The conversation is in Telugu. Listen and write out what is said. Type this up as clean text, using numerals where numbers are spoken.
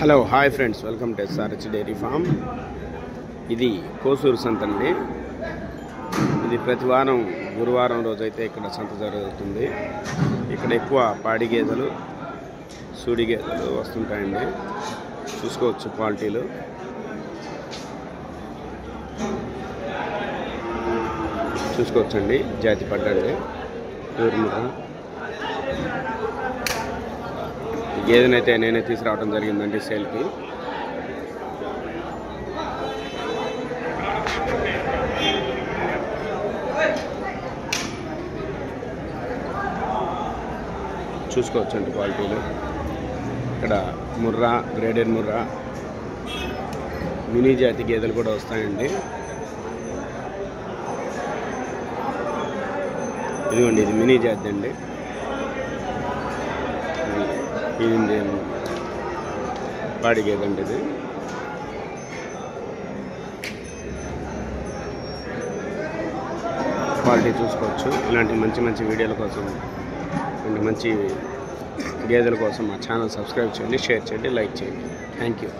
Hello hi friends, welcome to SRH dairy farm. ఇది కోసూరు సంత అండి. ఇది ప్రతి వారం గురువారం రోజైతే ఇక్కడ సంత జరుగుతుంది. ఇక్కడ ఎక్కువ పాడి గేదెలు, సూడి గేదెలు వస్తుంటాయండి. చూసుకోవచ్చు క్వాలిటీలు. చూసుకోవచ్చండి, జాతి పడ్డండి ఊరుముఖ. ఈ గేదెనైతే నేనే తీసుకురావడం జరిగిందండి సేల్కి. చూసుకోవచ్చండి క్వాలిటీలు. ఇక్కడ ముర్రా, గ్రేడెడ్ ముర్రా, మినీ జాతి గేదెలు కూడా వస్తాయండి. ఇదిగోండి, ఇది మినీ జాతి అండి. ఇది పాడి గేదె అండి. ఇది క్వాలిటీ చూసుకోవచ్చు. ఇలాంటి మంచి మంచి వీడియోల కోసం, మంచి గేదెల కోసం మా ఛానల్ సబ్స్క్రైబ్ చేయండి, షేర్ చేయండి, లైక్ చేయండి. Thank you.